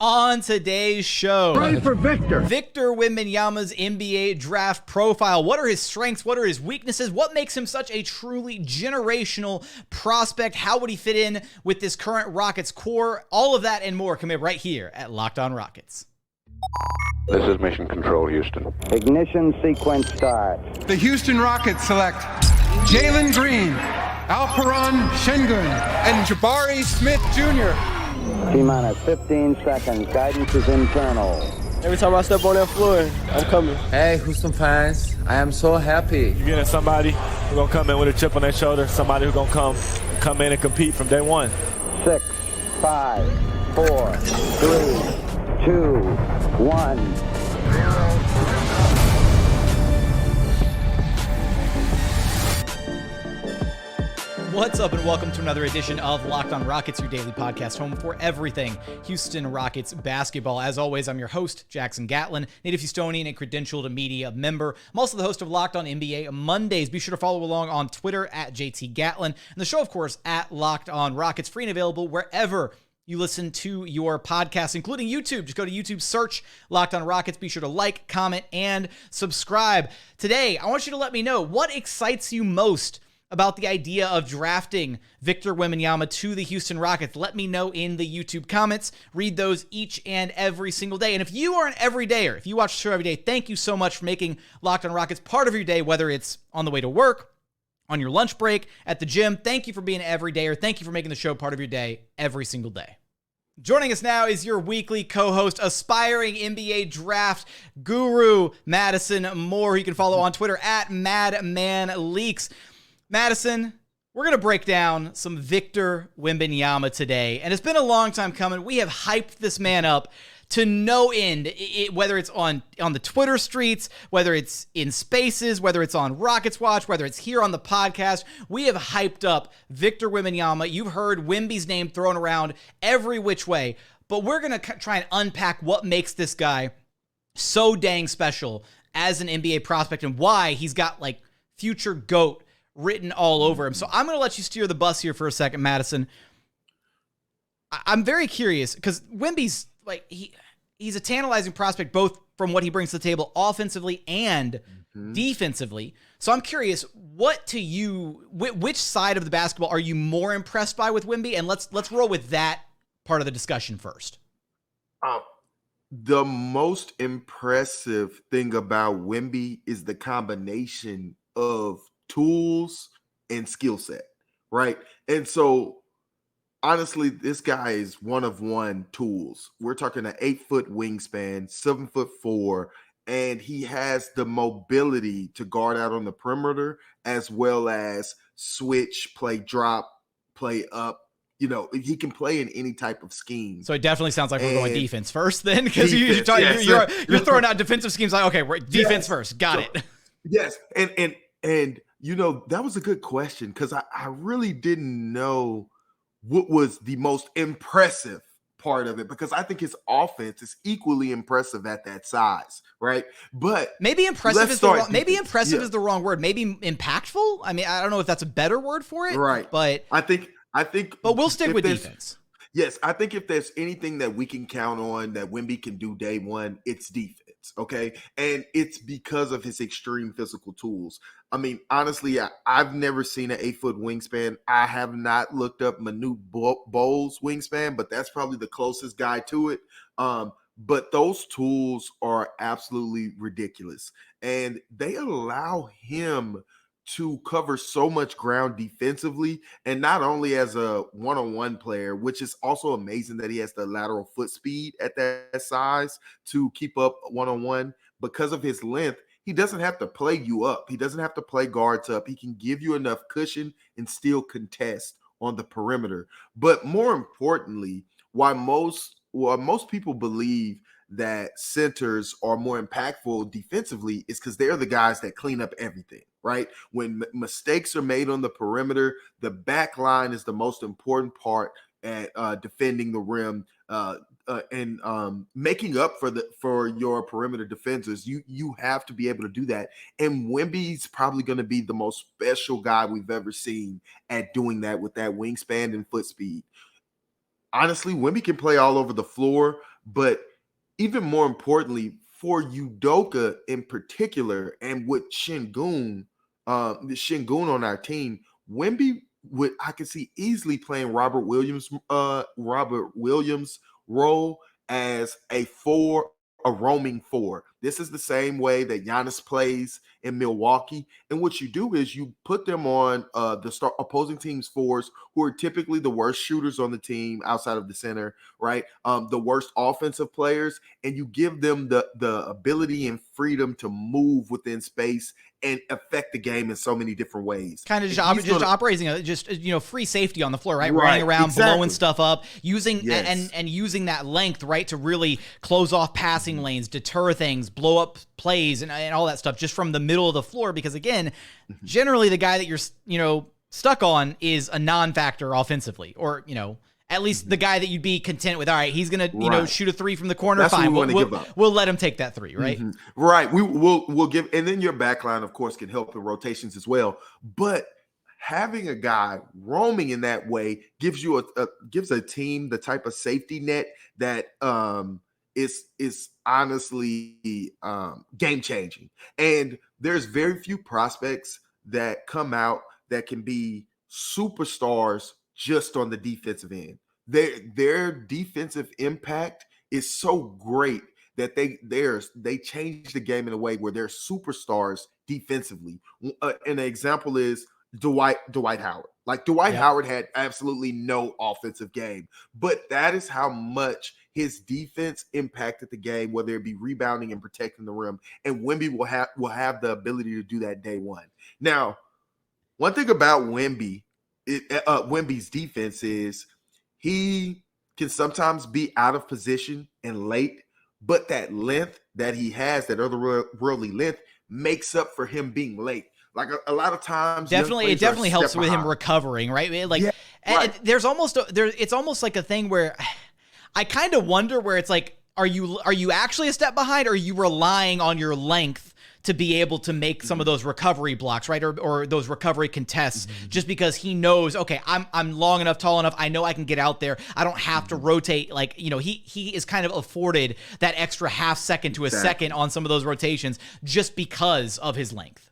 On today's show, Pray for Victor Wembanyama's NBA draft profile. What are his strengths? What are his weaknesses? What makes him such a truly generational prospect? How would he fit in with this current Rockets core? All of that and more coming up right here at Locked On Rockets. This is Mission Control, Houston. Ignition sequence start. The Houston Rockets select Jalen Green, Alperen Sengun, and Jabari Smith Jr. T-minus 15 seconds. Guidance is internal. Every time I step on that floor, I'm coming. Hey, Houston fans, I am so happy. You're getting somebody who's going to come in with a chip on their shoulder, somebody who's going to come in and compete from day one. 6, 5, 4, 3, 2, 1. What's up, and welcome to another edition of Locked On Rockets, your daily podcast home for everything Houston Rockets basketball. As always, I'm your host, Jackson Gatlin, native Houstonian and credentialed media member. I'm also the host of Locked On NBA Mondays. Be sure to follow along on Twitter at JT Gatlin, and the show, of course, at Locked On Rockets, free and available wherever you listen to your podcasts, including YouTube. Just go to YouTube, search Locked On Rockets. Be sure to like, comment, and subscribe. Today, I want you to let me know what excites you most about the idea of drafting Victor Wembanyama to the Houston Rockets. Let me know in the YouTube comments. Read those each and every single day. And if you are an everydayer, if you watch the show every day, thank you so much for making Locked On Rockets part of your day, whether it's on the way to work, on your lunch break, at the gym. Thank you for being an everydayer. Thank you for making the show part of your day every single day. Joining us now is your weekly co-host, aspiring NBA draft guru, Madison Moore. You can follow on Twitter at MadmanLeaks. Madison, we're going to break down some Victor Wembanyama today, and it's been a long time coming. We have hyped this man up to no end, whether it's on the Twitter streets, whether it's in spaces, whether it's on Rockets Watch, whether it's here on the podcast. We have hyped up Victor Wembanyama. You've heard Wemby's name thrown around every which way, but we're going to try and unpack what makes this guy so dang special as an NBA prospect and why he's got like future GOAT written all over him. So I'm going to let you steer the bus here for a second, Madison. I'm very curious because Wemby's like, he's a tantalizing prospect, both from what he brings to the table offensively and defensively. So I'm curious, what to you, which side of the basketball are you more impressed by with Wemby? And let's roll with that part of the discussion first. The most impressive thing about Wemby is the combination of tools and skill set, right? And so honestly, this guy is one of one tools. We're talking an 8-foot wingspan, 7'4", and he has the mobility to guard out on the perimeter as well as switch, play drop, play up. You know, he can play in any type of scheme. So it definitely sounds like we're going defense first then, because you're throwing out defensive schemes like, okay, we're defense first. Got it. Yes. And you know, that was a good question because I really didn't know what was the most impressive part of it, because I think his offense is equally impressive at that size, right? But maybe impressive is the wrong word. Maybe impactful. I mean, I don't know if that's a better word for it, right? But I think. But we'll stick with defense. Yes, I think if there's anything that we can count on that Wemby can do day one, it's defense. Okay. And it's because of his extreme physical tools. I mean, honestly, I've never seen an 8-foot wingspan. I have not looked up Manute Bol's wingspan, but that's probably the closest guy to it. But those tools are absolutely ridiculous. And they allow him to cover so much ground defensively, and not only as a one-on-one player, which is also amazing that he has the lateral foot speed at that size to keep up one-on-one. Because of his length, he doesn't have to play you up. He doesn't have to play guards up. He can give you enough cushion and still contest on the perimeter. But more importantly, why most people believe that centers are more impactful defensively is because they're the guys that clean up everything, right? When mistakes are made on the perimeter, the back line is the most important part at defending the rim and making up for your perimeter defenders. You have to be able to do that. And Wemby's probably going to be the most special guy we've ever seen at doing that with that wingspan and foot speed. Honestly, Wemby can play all over the floor, But even more importantly, for Udoka in particular, and with Sengun, the Sengun on our team, Wemby I could see easily playing Robert Williams' role as a roaming four. This is the same way that Giannis plays in Milwaukee. And what you do is you put them on the opposing team's fours, who are typically the worst shooters on the team outside of the center, right? The worst offensive players, and you give them the ability and freedom to move within space and affect the game in so many different ways. Kind of just operating free safety on the floor, right? Running around, blowing stuff up, using and using that length, right, to really close off passing lanes, deter things, blow up plays, and all that stuff just from the middle of the floor. Because again, generally the guy that you're stuck on is a non-factor offensively, or at least the guy that you'd be content with. All right, he's gonna shoot a three from the corner. That's fine, we'll let him take that three, right? Right. We'll give, and then your backline, of course, can help in rotations as well. But having a guy roaming in that way gives you gives a team the type of safety net that is honestly game changing. And there's very few prospects that come out that can be superstars just on the defensive end. Their defensive impact is so great that they change the game in a way where they're superstars defensively. An example is Dwight Howard. Like Dwight Howard had absolutely no offensive game, but that is how much his defense impacted the game, whether it be rebounding and protecting the rim. And Wemby will have the ability to do that day one. Now, one thing about Wemby's defense is he can sometimes be out of position and late, but that length that he has, that otherworldly length, makes up for him being late. Like a lot of times, it definitely helps with him recovering, right? Like, it's almost like a thing where I kind of wonder where it's like, are you actually a step behind, or are you relying on your length to be able to make some of those recovery blocks, right? Or those recovery contests, just because he knows, okay, I'm long enough, tall enough, I know I can get out there. I don't have to rotate. Like, he is kind of afforded that extra half second to a second on some of those rotations just because of his length.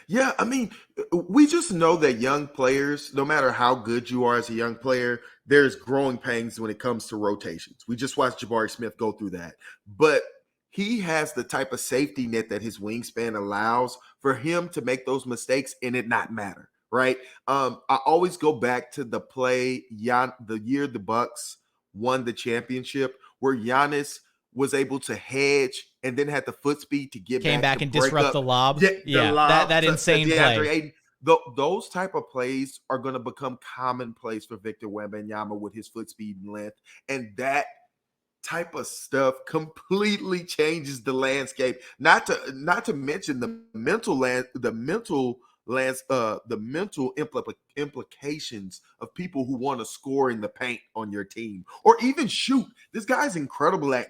Yeah, I mean, we just know that young players, no matter how good you are as a young player, there's growing pains when it comes to rotations. We just watched Jabari Smith go through that. But he has the type of safety net that his wingspan allows for him to make those mistakes and it not matter, right? I always go back to the play, the year the Bucks won the championship, where Giannis was able to hedge and then had the foot speed to get back and disrupt the lob. The lob that insane play. Those type of plays are going to become commonplace for Victor Wembanyama with his foot speed and length, and that type of stuff completely changes the landscape. Not to mention the mental implications of people who want to score in the paint on your team or even shoot. This guy's incredible at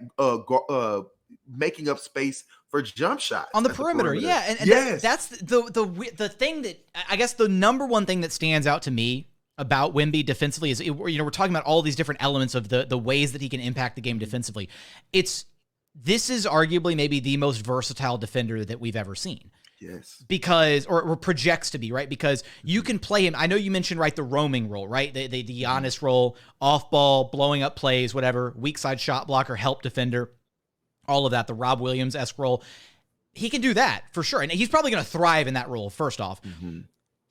making up space for jump shots on the perimeter. Yeah, and yes, that's the thing that I guess the number one thing that stands out to me about Wemby defensively is, we're talking about all these different elements of the ways that he can impact the game defensively. This is arguably maybe the most versatile defender that we've ever seen. Yes. Because, or projects to be, right? Because you can play him. I know you mentioned, right, the roaming role, right? The Giannis role, off ball, blowing up plays, whatever, weak side shot blocker, help defender, all of that, the Rob Williams-esque role. He can do that for sure. And he's probably going to thrive in that role, first off.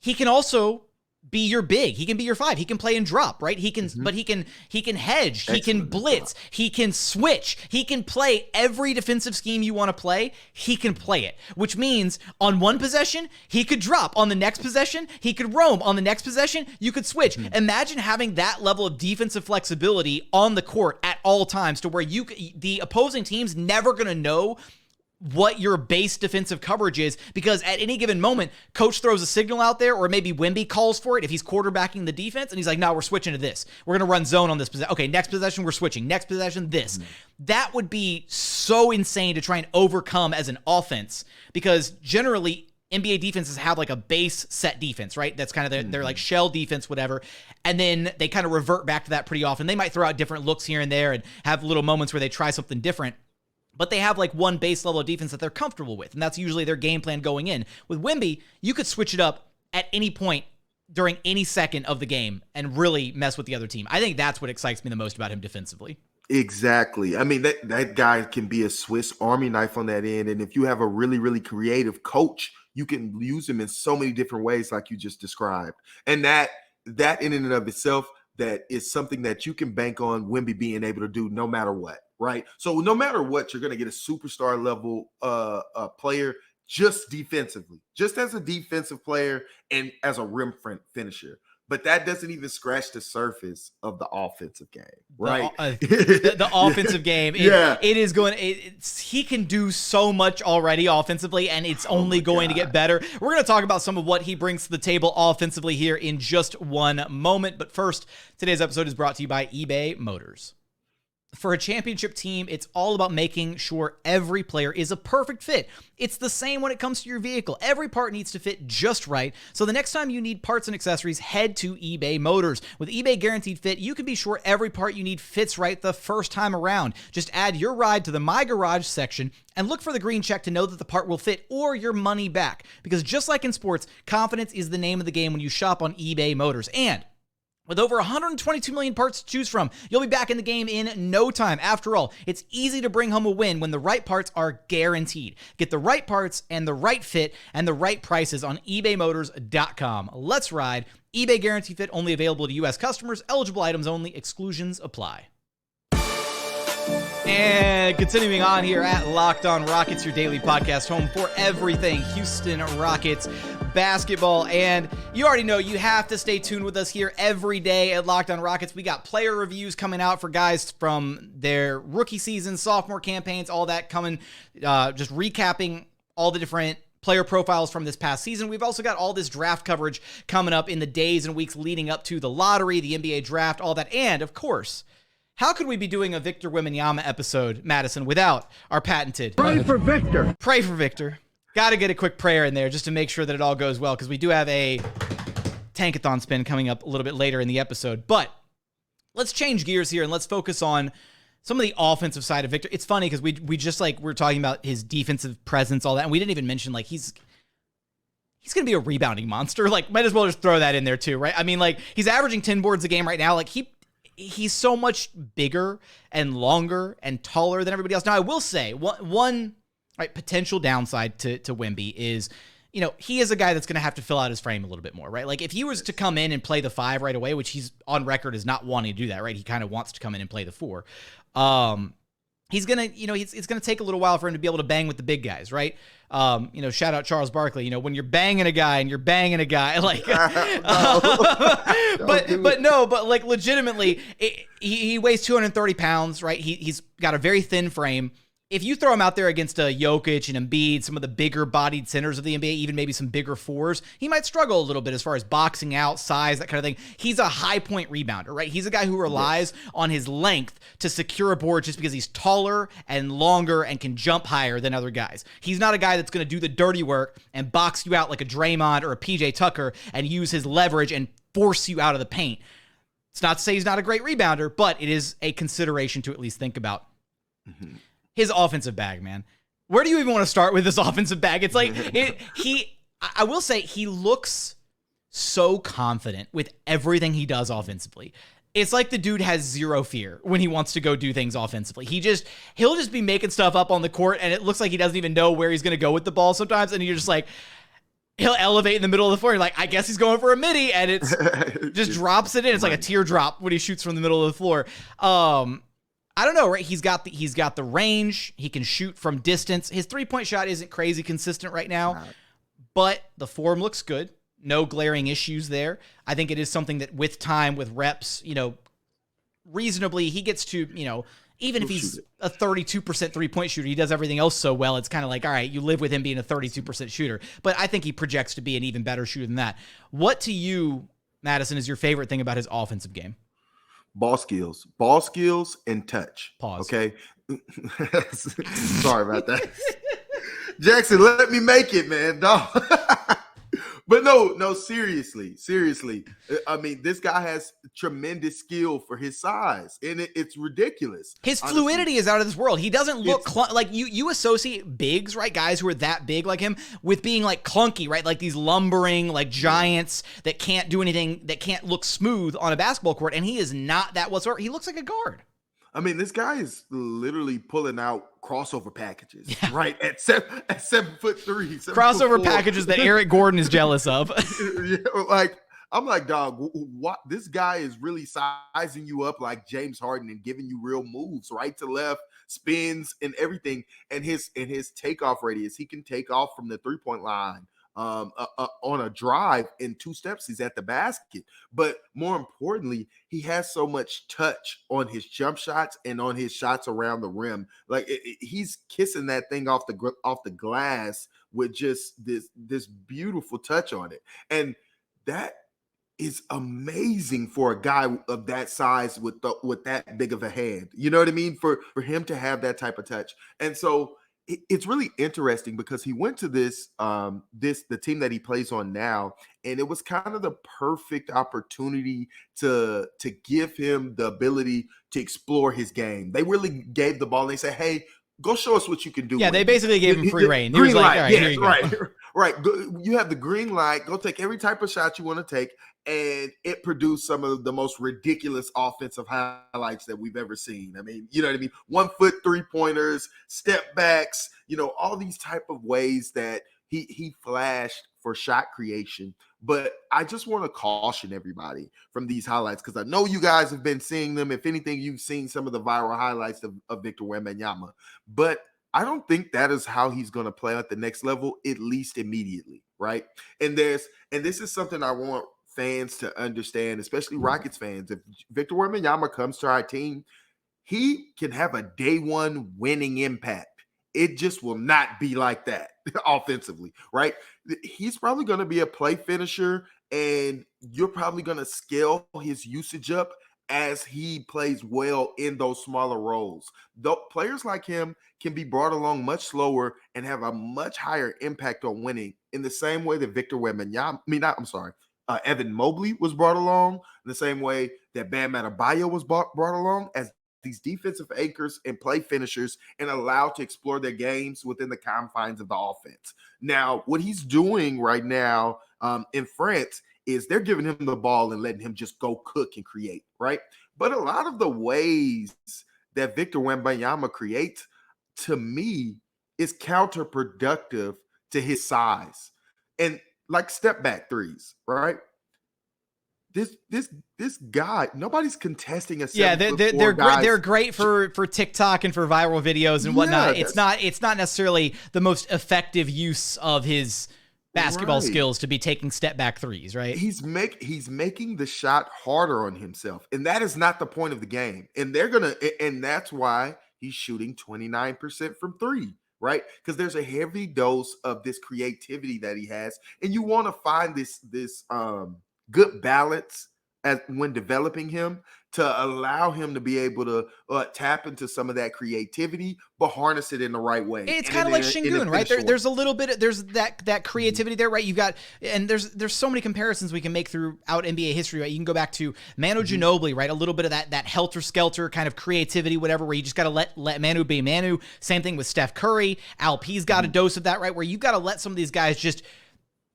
He can also be your big. He can be your five. He can play and drop, right? He can, but he can hedge. He can blitz. He can switch. He can play every defensive scheme you want to play. He can play it, which means on one possession, he could drop. On the next possession, he could roam. On the next possession, you could switch. Imagine having that level of defensive flexibility on the court at all times, to where the opposing team's never going to know what your base defensive coverage is, because at any given moment, coach throws a signal out there, or maybe Wemby calls for it if he's quarterbacking the defense, and he's like, no, we're switching to this. We're going to run zone on this possession. Okay, next possession, we're switching. Next possession, this. That would be so insane to try and overcome as an offense, because generally, NBA defenses have like a base set defense, right? That's kind of their like shell defense, whatever. And then they kind of revert back to that pretty often. They might throw out different looks here and there and have little moments where they try something different. But they have like one base level of defense that they're comfortable with. And that's usually their game plan going in. With Wemby, you could switch it up at any point during any second of the game and really mess with the other team. I think that's what excites me the most about him defensively. Exactly. I mean, that guy can be a Swiss Army knife on that end. And if you have a really, really creative coach, you can use him in so many different ways like you just described. And that in and of itself, that is something that you can bank on Wemby being able to do no matter what, right? So no matter what, you're going to get a superstar level player just defensively, just as a defensive player and as a rim finisher. But that doesn't even scratch the surface of the offensive game, right? The offensive game. It is going. He can do so much already offensively, and it's only going to get better. We're going to talk about some of what he brings to the table offensively here in just one moment. But first, today's episode is brought to you by eBay Motors. For a championship team, it's all about making sure every player is a perfect fit. It's the same when it comes to your vehicle. Every part needs to fit just right. So the next time you need parts and accessories, head to eBay Motors. With eBay Guaranteed Fit, you can be sure every part you need fits right the first time around. Just add your ride to the My Garage section and look for the green check to know that the part will fit or your money back. Because just like in sports, confidence is the name of the game when you shop on eBay Motors. And with over 122 million parts to choose from, you'll be back in the game in no time. After all, it's easy to bring home a win when the right parts are guaranteed. Get the right parts and the right fit and the right prices on ebaymotors.com. Let's ride. eBay Guaranteed Fit only available to U.S. customers. Eligible items only. Exclusions apply. And continuing on here at Locked On Rockets, your daily podcast home for everything Houston Rockets basketball. And you already know you have to stay tuned with us here every day at Locked On Rockets. We got player reviews coming out for guys from their rookie season, sophomore campaigns, all that coming, just recapping all the different player profiles from this past season. We've also got all this draft coverage coming up in the days and weeks leading up to the lottery, the NBA draft, all that. And of course, how could we be doing a Victor Wembanyama episode, Madison, without our patented Pray for Victor. Pray for Victor. Got to get a quick prayer in there just to make sure that it all goes well, because we do have a Tankathon spin coming up a little bit later in the episode. But let's change gears here and let's focus on some of the offensive side of Victor. It's funny because we just we're talking about his defensive presence, all that, and we didn't even mention he's going to be a rebounding monster. Might as well just throw that in there too, right? I mean, he's averaging 10 boards a game right now. He's so much bigger and longer and taller than everybody else. Now, I will say one potential downside to Wemby is, he is a guy that's going to have to fill out his frame a little bit more, right? If he was to come in and play the 5 right away, which he's on record as not wanting to do that, right? He kind of wants to come in and play the 4. He's going to, it's going to take a little while for him to be able to bang with the big guys, right? Shout out Charles Barkley, when you're banging a guy and you're banging a guy, but legitimately, he weighs 230 pounds, right? He's got a very thin frame. If you throw him out there against a Jokic and Embiid, some of the bigger bodied centers of the NBA, even maybe some bigger 4s, he might struggle a little bit as far as boxing out, size, that kind of thing. He's a high point rebounder, right? He's a guy who relies on his length to secure a board just because he's taller and longer and can jump higher than other guys. He's not a guy that's going to do the dirty work and box you out like a Draymond or a PJ Tucker and use his leverage and force you out of the paint. It's not to say he's not a great rebounder, but it is a consideration to at least think about. Mm-hmm. His offensive bag, man. Where do you even want to start with this offensive bag? It's I will say he looks so confident with everything he does offensively. It's like the dude has zero fear when he wants to go do things offensively. He'll just be making stuff up on the court, and it looks like he doesn't even know where he's going to go with the ball sometimes, and you're just he'll elevate in the middle of the floor. You're I guess he's going for a midi, and it's just drops it in. It's like a teardrop when he shoots from the middle of the floor. I don't know, right? He's got the range. He can shoot from distance. His 3-point shot isn't crazy consistent right now, but the form looks good. No glaring issues there. I think it is something that with time, with reps, reasonably, he gets to, even if he's a 32% 3-point shooter, he does everything else so well. It's kind of all right, you live with him being a 32% shooter, but I think he projects to be an even better shooter than that. What to you, Madison, is your favorite thing about his offensive game? Ball skills and touch. Pause. Okay. Sorry about that. Jackson, let me make it, man. No. But no, seriously. I mean, this guy has tremendous skill for his size, and it's ridiculous. His honestly. fluidity is out of this world. He doesn't look like you associate bigs, right? Guys who are that big like him with being like clunky, right? Like these lumbering like giants that can't do anything, that can't look smooth on a basketball court, and he is not that whatsoever. He looks like a guard. I mean, this guy is literally pulling out crossover packages, right? At 7'3", Crossover packages that Eric Gordon is jealous of. Yeah, like, I'm like, dog, what? This guy is really sizing you up like James Harden and giving you real moves, right to left, spins and everything. And his takeoff radius, he can take off from the 3-point line. On a drive in 2 steps, he's at the basket. But more importantly, he has so much touch on his jump shots and on his shots around the rim. Like he's kissing that thing off the glass with just this beautiful touch on it, and that is amazing for a guy of that size with that big of a hand. You know what I mean? For him to have that type of touch, and so. It's really interesting because he went to the team that he plays on now, and it was kind of the perfect opportunity to give him the ability to explore his game. They really gave the ball and they said, "Hey, go show us what you can do." Yeah, they basically gave him free reign. He was like, light. "All right, yes, here you right, go." Right. You have the green light. Go take every type of shot you want to take. And it produced some of the most ridiculous offensive highlights that we've ever seen. I mean, you know what I mean? 1 foot 3-pointers, step backs, all these type of ways that he flashed for shot creation. But I just want to caution everybody from these highlights because I know you guys have been seeing them. If anything, you've seen some of the viral highlights of Victor Wembanyama. But I don't think that is how he's going to play at the next level, at least immediately, right? And this is something I want fans to understand, especially Rockets fans. If Victor Wembanyama comes to our team, he can have a day one winning impact. It just will not be like that offensively, right? He's probably going to be a play finisher, and you're probably going to scale his usage up as he plays well in those smaller roles. Though players like him can be brought along much slower and have a much higher impact on winning in the same way that Evan Mobley was brought along, in the same way that Bam Adebayo was brought along as these defensive anchors and play finishers and allowed to explore their games within the confines of the offense. Now, what he's doing right now in France is they're giving him the ball and letting him just go cook and create, right? But a lot of the ways that Victor Wembanyama creates, to me, is counterproductive to his size. And like step back threes, right? This guy, nobody's contesting a 7 foot four guy. They're great for TikTok and for viral videos and whatnot. It's not necessarily the most effective use of his basketball skills to be taking step back threes, right? He's making the shot harder on himself, and that is not the point of the game. And that's why he's shooting 29% from 3. Right? Because there's a heavy dose of this creativity that he has, and you want to find this good balance when developing him to allow him to be able to tap into some of that creativity, but harness it in the right way. It's kind of like Sengun, right? There's a little bit, there's that creativity there, right? You've got, and there's so many comparisons we can make throughout NBA history, right? You can go back to Manu Ginobili, right? A little bit of that helter-skelter kind of creativity, whatever, where you just got to let Manu be Manu. Same thing with Steph Curry. Al P's got a dose of that, right? Where you've got to let some of these guys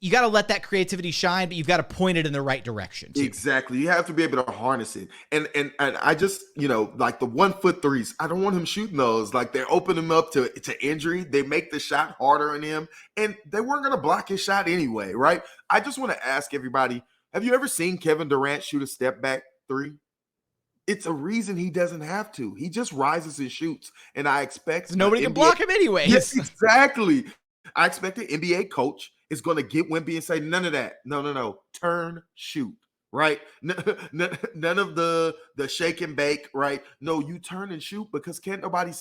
you got to let that creativity shine, but you've got to point it in the right direction too. Exactly. You have to be able to harness it. And I just, like the 1 foot threes, I don't want him shooting those. Like they're opening him up to injury. They make the shot harder on him, and they weren't going to block his shot anyway, right? I just want to ask everybody, have you ever seen Kevin Durant shoot a step back 3? It's a reason he doesn't have to. He just rises and shoots. And I expect nobody can block him anyways. Yes, exactly. I expect the NBA coach is going to get Wemby and say, none of that. No. Turn, shoot, right? None of the shake and bake, right? No, you turn and shoot because can't nobody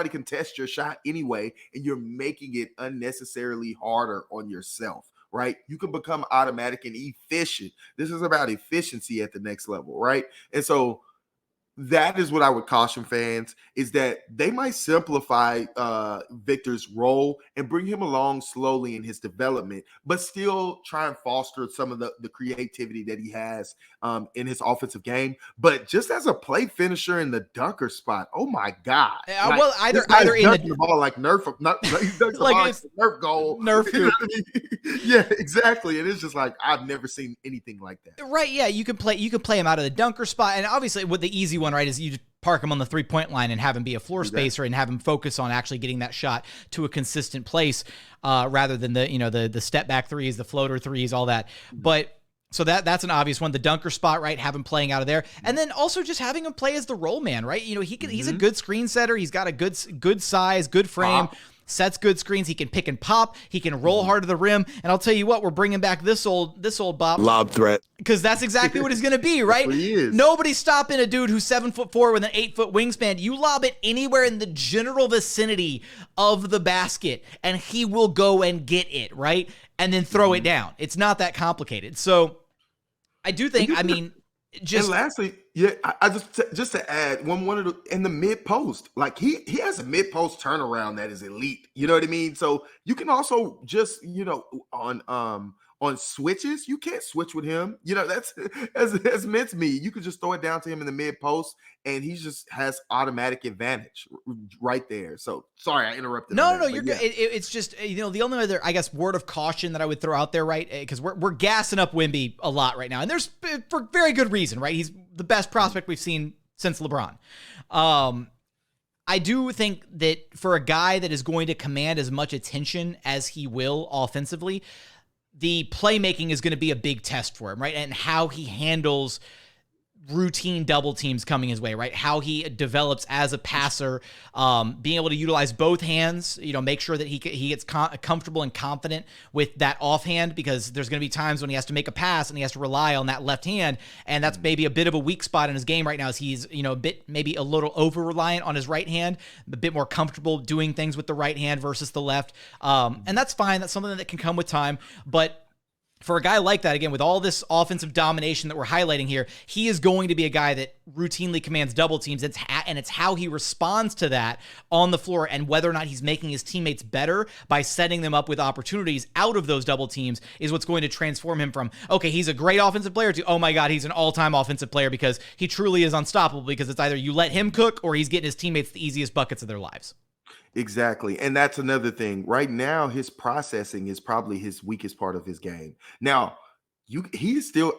contest your shot anyway, and you're making it unnecessarily harder on yourself, right? You can become automatic and efficient. This is about efficiency at the next level, right? And so that is what I would caution fans, is that they might simplify Victor's role and bring him along slowly in his development, but still try and foster some of the creativity that he has in his offensive game. But just as a play finisher in the dunker spot, oh my God. Like, well, either in the ball like Nerf, he's dunking the ball like Nerf goal. Nerf. You know what I mean? Yeah, exactly. And it's just like, I've never seen anything like that. Right, yeah, you can play him out of the dunker spot, and obviously with the easy one, right, is you just park him on the 3-point line and have him be a floor spacer and have him focus on actually getting that shot to a consistent place, rather than the step back threes, the floater threes, all that. But so that's an obvious one. The dunker spot, right? Have him playing out of there, and then also just having him play as the roll man, right? He's a good screen setter. He's got a good size, good frame. Sets good screens. He can pick and pop. He can roll hard to the rim. And I'll tell you what, we're bringing back this old bop. Lob threat. Because that's exactly what he's going to be, right? He is. Nobody's stopping a dude who's 7'4" with an 8-foot wingspan. You lob it anywhere in the general vicinity of the basket, and he will go and get it, right? And then throw it down. It's not that complicated. So I do think, and lastly, yeah, I just to add one of the in the mid post, like he has a mid post turnaround that is elite. You know what I mean? So you can also just on switches, you can't switch with him. That's as meant to me. You could just throw it down to him in the mid post, and he just has automatic advantage right there. So sorry, I interrupted. No, you're good. It's just the only other, I guess, word of caution that I would throw out there, right? Because we're gassing up Wemby a lot right now, and there's for very good reason, right? He's the best prospect we've seen since LeBron. I do think that for a guy that is going to command as much attention as he will offensively, the playmaking is going to be a big test for him, right? And how he handles routine double teams coming his way, right? How he develops as a passer, being able to utilize both hands, make sure that he gets comfortable and confident with that offhand, because there's going to be times when he has to make a pass and he has to rely on that left hand, and that's maybe a bit of a weak spot in his game right now, as he's maybe a little over reliant on his right hand, a bit more comfortable doing things with the right hand versus the left, and that's fine. That's something that can come with time, but for a guy like that, again, with all this offensive domination that we're highlighting here, he is going to be a guy that routinely commands double teams. And it's how he responds to that on the floor, and whether or not he's making his teammates better by setting them up with opportunities out of those double teams is what's going to transform him from, okay, he's a great offensive player, to, oh my God, he's an all-time offensive player, because he truly is unstoppable, because it's either you let him cook or he's getting his teammates the easiest buckets of their lives. Exactly. And that's another thing. Right now, his processing is probably his weakest part of his game. Now,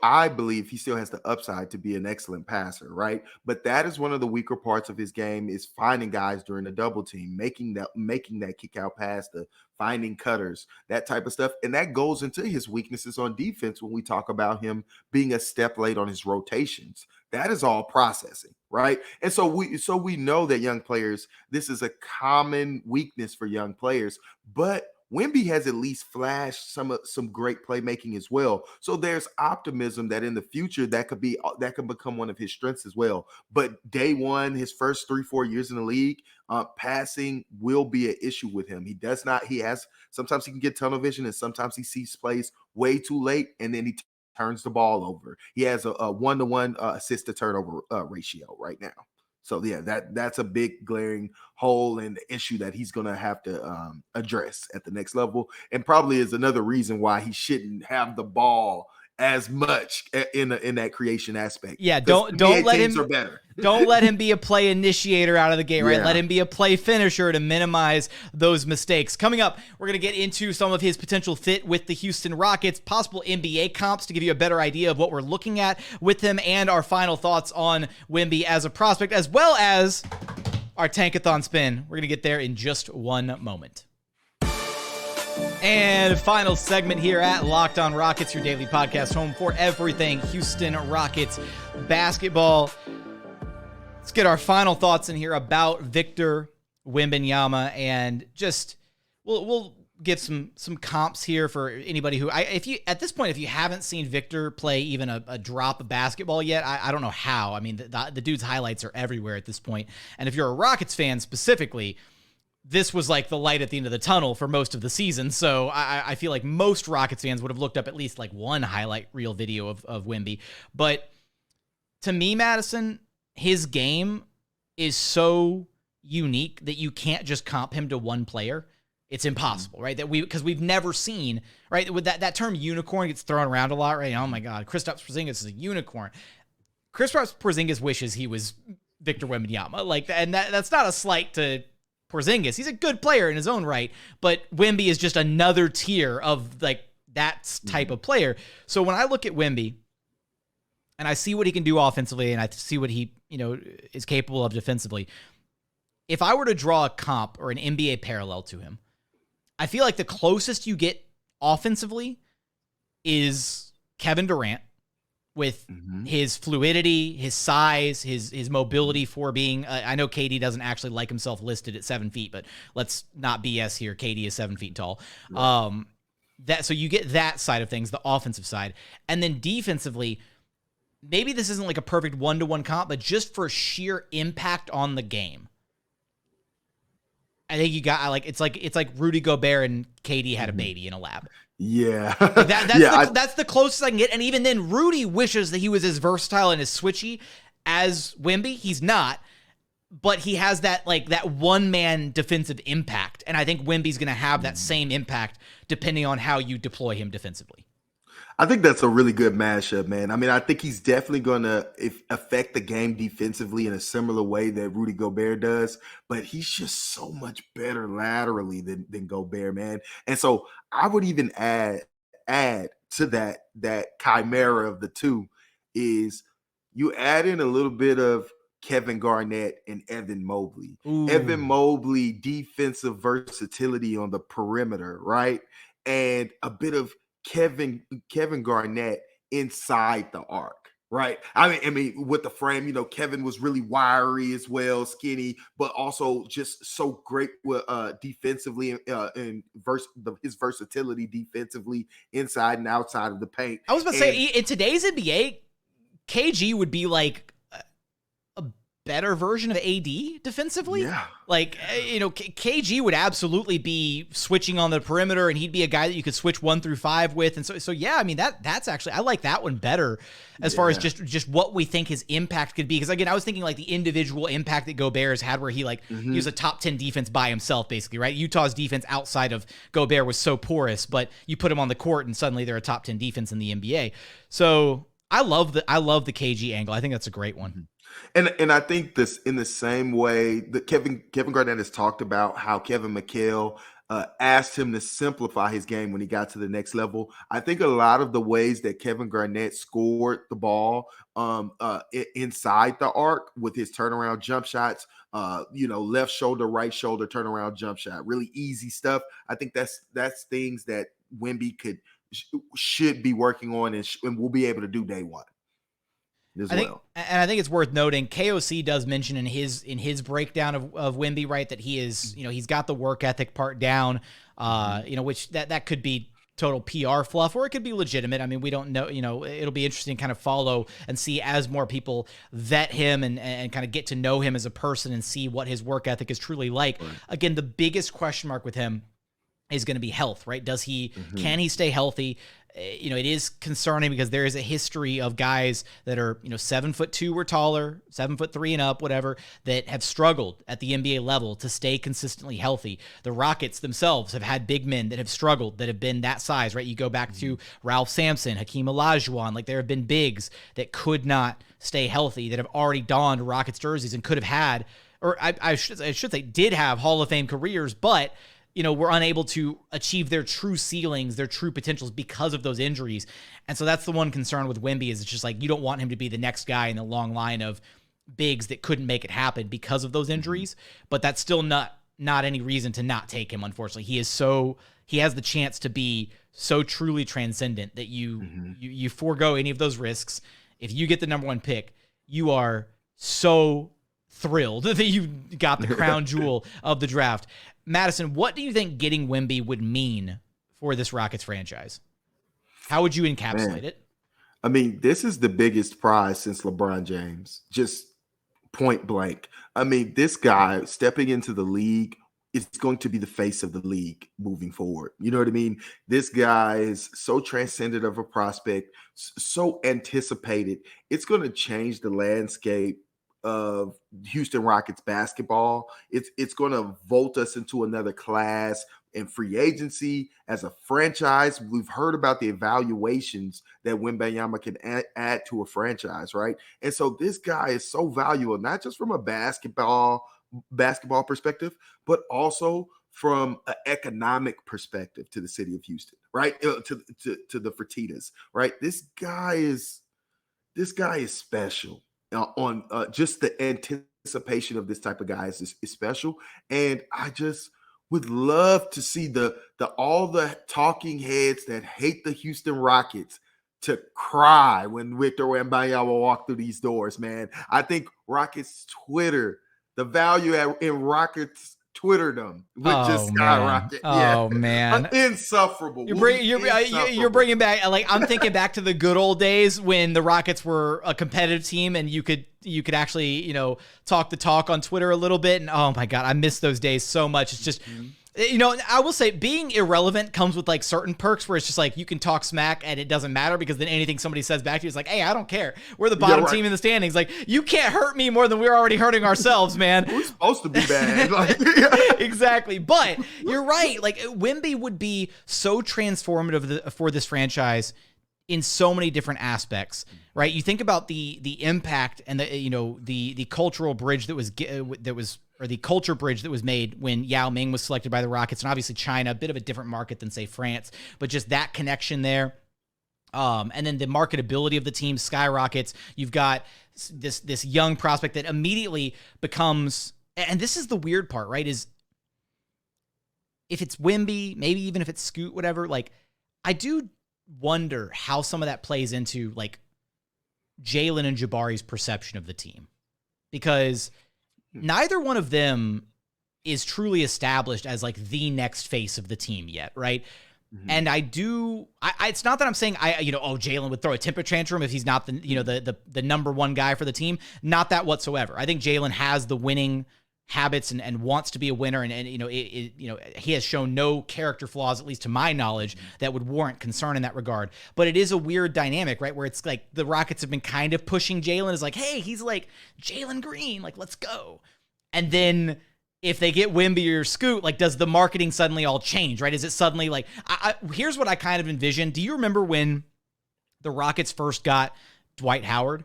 I believe he still has the upside to be an excellent passer, right? But that is one of the weaker parts of his game, is finding guys during the double team, making that kick out pass, the finding cutters, that type of stuff. And that goes into his weaknesses on defense when we talk about him being a step late on his rotations. That is all processing, right? And so we know that young players, this is a common weakness for young players, but Wemby has at least flashed some great playmaking as well. So there's optimism that in the future that could become one of his strengths as well. But day one, his first 3-4 years in the league, passing will be an issue with him. Sometimes he can get tunnel vision, and sometimes he sees plays way too late, and then he turns the ball over. He has a 1-to-1 assist to turnover ratio right now. So yeah, that's a big glaring hole and issue that he's going to have to address at the next level, and probably is another reason why he shouldn't have the ball as much in that creation aspect. Yeah, don't let him are better. Don't let him be a play initiator out of the gate, right? Yeah. Let him be a play finisher to minimize those mistakes. Coming up, we're going to get into some of his potential fit with the Houston Rockets, possible NBA comps to give you a better idea of what we're looking at with him, and our final thoughts on Wemby as a prospect, as well as our Tankathon spin. We're going to get there in just one moment. And final segment here at Locked On Rockets, your daily podcast home for everything Houston Rockets basketball. Let's get our final thoughts in here about Victor Wembanyama, and just we'll give some comps here for anybody who if you haven't seen Victor play even a drop of basketball yet, I don't know how. I mean, the dude's highlights are everywhere at this point. And if you're a Rockets fan specifically, this was like the light at the end of the tunnel for most of the season. So I feel like most Rockets fans would have looked up at least like one highlight reel video of Wemby. But to me, Madison, his game is so unique that you can't just comp him to one player. It's impossible, right? Because we've never seen, right? With that term unicorn gets thrown around a lot, right? Oh my God, Kristaps Porzingis is a unicorn. Kristaps Porzingis wishes he was Victor Wembanyama, and that's not a slight to Porzingis. He's a good player in his own right, but Wemby is just another tier of like that type of player. So when I look at Wemby and I see what he can do offensively, and I see what he is capable of defensively, if I were to draw a comp or an NBA parallel to him, I feel like the closest you get offensively is Kevin Durant with his fluidity, his size, his mobility for being, I know KD doesn't actually like himself listed at 7 feet, but let's not BS here. KD is 7 feet tall. Right. So you get that side of things, the offensive side. And then defensively, maybe this isn't like a perfect one-to-one comp, but just for sheer impact on the game, I think you got it's like Rudy Gobert and KD had a baby in a lab. Yeah. That's the closest I can get. And even then, Rudy wishes that he was as versatile and as switchy as Wemby. He's not, but he has that one-man defensive impact. And I think Wemby's going to have that same impact depending on how you deploy him defensively. I think that's a really good mashup, man. I mean, I think he's definitely going to affect the game defensively in a similar way that Rudy Gobert does, but he's just so much better laterally than Gobert, man. And so I would even add to that chimera of the two is you add in a little bit of Kevin Garnett and Evan Mobley. Ooh. Evan Mobley, defensive versatility on the perimeter, right? And a bit of Kevin Garnett inside the arc, right? I mean, with the frame, Kevin was really wiry as well, skinny, but also just so great with defensively and his versatility defensively inside and outside of the paint. I was about to say, in today's NBA, KG would be like a better version of AD defensively. Yeah. KG would absolutely be switching on the perimeter, and he'd be a guy that you could switch 1 through 5 with. And so yeah, I mean, that's actually, I like that one better as far as just what we think his impact could be. Because again, I was thinking like the individual impact that Gobert has had, where he he was a top 10 defense by himself, basically, right? Utah's defense outside of Gobert was so porous, but you put him on the court and suddenly they're a top 10 defense in the NBA. So I love the KG angle. I think that's a great one. And I think this in the same way that Kevin Garnett has talked about how Kevin McHale asked him to simplify his game when he got to the next level. I think a lot of the ways that Kevin Garnett scored the ball inside the arc with his turnaround jump shots, left shoulder, right shoulder, turnaround jump shot, really easy stuff. I think that's things that Wemby should be working on and will be able to do day one. And I think it's worth noting, KOC does mention in his breakdown of Wemby, right, that he is, he's got the work ethic part down, which that could be total PR fluff, or it could be legitimate. I mean, we don't know, it'll be interesting to kind of follow and see as more people vet him and kind of get to know him as a person and see what his work ethic is truly like. Right. Again, the biggest question mark with him is going to be health, right? Can he stay healthy? It is concerning because there is a history of guys that are, 7'2" or taller, 7'3" and up, whatever, that have struggled at the NBA level to stay consistently healthy. The Rockets themselves have had big men that have struggled, that have been that size, right? You go back to Ralph Sampson, Hakeem Olajuwon, there have been bigs that could not stay healthy, that have already donned Rockets jerseys and could have had, or I should say did have Hall of Fame careers, but were unable to achieve their true ceilings, their true potentials because of those injuries. And so that's the one concern with Wemby is it's just like you don't want him to be the next guy in the long line of bigs that couldn't make it happen because of those injuries. But that's still not any reason to not take him, unfortunately. He has the chance to be so truly transcendent that you forego any of those risks. If you get the number 1 pick, you are so thrilled that you got the crown jewel of the draft. Madison, what do you think getting Wemby would mean for this Rockets franchise? How would you encapsulate it? I mean, this is the biggest prize since LeBron James, just point blank. I mean, this guy stepping into the league is going to be the face of the league moving forward. You know what I mean? This guy is so transcendent of a prospect, so anticipated. It's going to change the landscape of Houston Rockets basketball. It's going to vault us into another class in free agency as a franchise. We've heard about the evaluations that Wembanyama can add to a franchise, right? And so this guy is so valuable, not just from a basketball perspective, but also from an economic perspective to the city of Houston, right? To the Fertittas, right? This guy is special. On just the anticipation of this type of guy is special, and I just would love to see all the talking heads that hate the Houston Rockets to cry when Victor Wembanyama walk through these doors, man. I think Rockets Twitter, the value in Rockets Twitterdom would just skyrocket. Oh man, insufferable. You're bringing back, like, I'm thinking back to the good old days when the Rockets were a competitive team and you could actually, you know, talk the talk on Twitter a little bit. And oh my God, I miss those days so much. It's just, you know, I will say being irrelevant comes with like certain perks where it's just like you can talk smack and it doesn't matter because then anything somebody says back to you is like, hey, I don't care. We're the bottom team in the standings. Like, you can't hurt me more than we're already hurting ourselves, man. We're supposed to be bad. Exactly. But you're right. Like, Wemby would be so transformative for this franchise in so many different aspects, right? You think about the impact and the cultural bridge that was or the culture bridge that was made when Yao Ming was selected by the Rockets, and obviously China, a bit of a different market than, say, France, but just that connection there. And then the marketability of the team skyrockets. You've got this young prospect that immediately becomes, and this is the weird part, right, is if it's Wemby, maybe even if it's Scoot, whatever, like, I do wonder how some of that plays into, like, Jalen and Jabari's perception of the team. Because neither one of them is truly established as like the next face of the team yet, right? Mm-hmm. And it's not that I'm saying Jalen would throw a temper tantrum if he's not the number one guy for the team. Not that whatsoever. I think Jalen has the winning habits and wants to be a winner, and he has shown no character flaws, at least to my knowledge, that would warrant concern in that regard. But it is a weird dynamic, right, where it's like the Rockets have been kind of pushing Jalen as like, hey, he's like Jalen Green, like, let's go. And then if they get Wemby or Scoot, like, does the marketing suddenly all change, right? Is it suddenly like, here's what I kind of envision. Do you remember when the Rockets first got Dwight Howard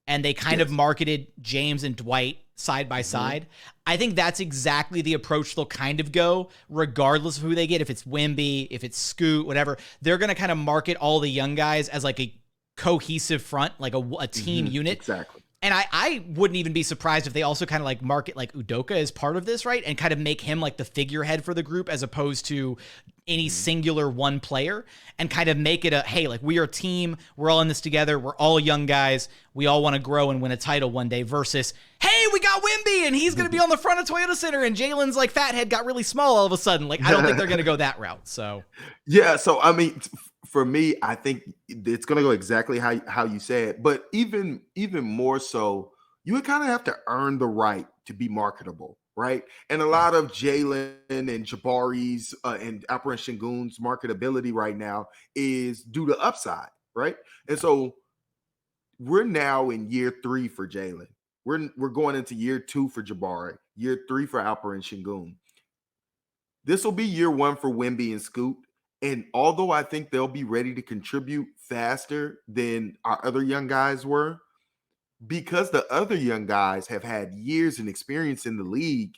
and they kind of marketed James and Dwight side by side? I think that's exactly the approach they'll kind of go, regardless of who they get. If it's Wemby, if it's Scoot, whatever, they're going to kind of market all the young guys as like a cohesive front, like a team unit. Exactly. And I wouldn't even be surprised if they also kind of like market like Udoka as part of this, right? And kind of make him like the figurehead for the group as opposed to any singular one player, and kind of make it a, hey, like, we are a team. We're all in this together. We're all young guys. We all want to grow and win a title one day, versus, hey, we got Wemby and he's going to be on the front of Toyota Center and Jalen's like fathead got really small all of a sudden. Like, I don't think they're going to go that route. So, yeah. So, I mean, for me, I think it's going to go exactly how you said, but even more so, you would kind of have to earn the right to be marketable, right? And a lot of Jalen and Jabari's and Alperen Sengun's marketability right now is due to upside, right? And so we're now in year 3 for Jalen. We're going into year 2 for Jabari, year 3 for Alperen Sengun. This will be year 1 for Wemby and Scoot. And although I think they'll be ready to contribute faster than our other young guys were, because the other young guys have had years and experience in the league,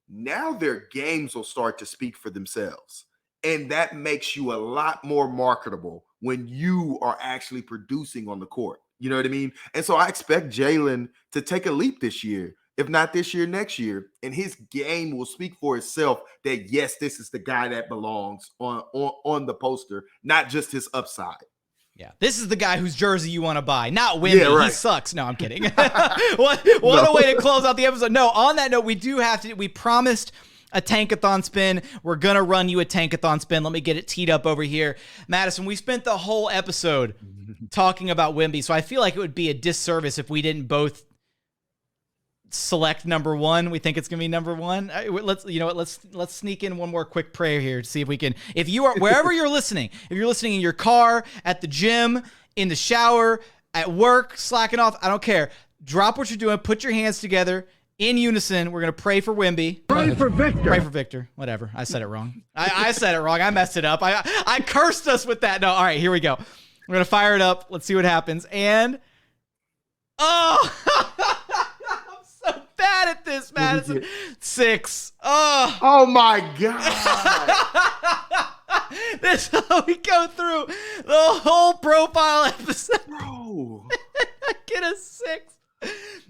now their games will start to speak for themselves. And that makes you a lot more marketable when you are actually producing on the court. You know what I mean? And so I expect Jalen to take a leap this year. If not this year, next year, and his game will speak for itself that, yes, this is the guy that belongs on the poster, not just his upside. Yeah, this is the guy whose jersey you want to buy, not Wemby. Yeah, right. He sucks. No, I'm kidding. What a way to close out the episode. No, on that note, we promised a Tankathon spin. We're going to run you a Tankathon spin. Let me get it teed up over here. Madison, we spent the whole episode talking about Wemby, so I feel like it would be a disservice if we didn't both select number 1. We think it's gonna be number 1. Let's sneak in one more quick prayer here to see if we can. If you are wherever you're listening, if you're listening in your car, at the gym, in the shower, at work, slacking off, I don't care. drop what you're doing, put your hands together in unison. We're going to pray for Wemby. Pray for Victor. Pray for Victor. Whatever. I said it wrong. I said it wrong. I messed it up. I cursed us with that. No, all right, here we go. We're going to fire it up. Let's see what happens. And, oh, I'm so bad at this, Madison. 6. Oh my God. This is how we go through the whole profile episode. Bro. I get a 6.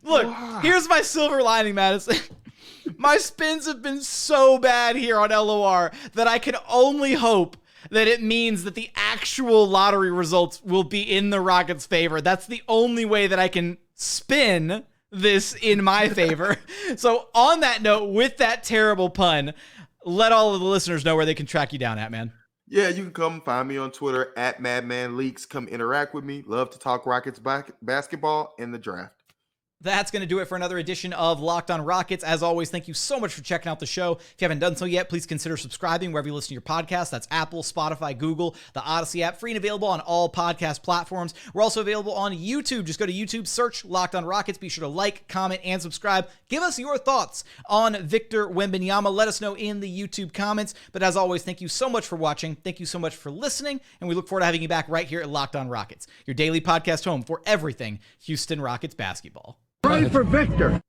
Look, here's my silver lining, Madison. My spins have been so bad here on LOR that I can only hope that it means that the actual lottery results will be in the Rockets' favor. That's the only way that I can spin this in my favor. So on that note, with that terrible pun, let all of the listeners know where they can track you down at, man. Yeah, you can come find me on Twitter at MadmanLeaks. Come interact with me. Love to talk Rockets basketball and the draft. That's going to do it for another edition of Locked on Rockets. As always, thank you so much for checking out the show. If you haven't done so yet, please consider subscribing wherever you listen to your podcast. That's Apple, Spotify, Google, the Odyssey app, free and available on all podcast platforms. We're also available on YouTube. Just go to YouTube, search Locked on Rockets. Be sure to like, comment, and subscribe. Give us your thoughts on Victor Wembanyama. Let us know in the YouTube comments. But as always, thank you so much for watching. Thank you so much for listening. And we look forward to having you back right here at Locked on Rockets, your daily podcast home for everything Houston Rockets basketball. Pray for Victor.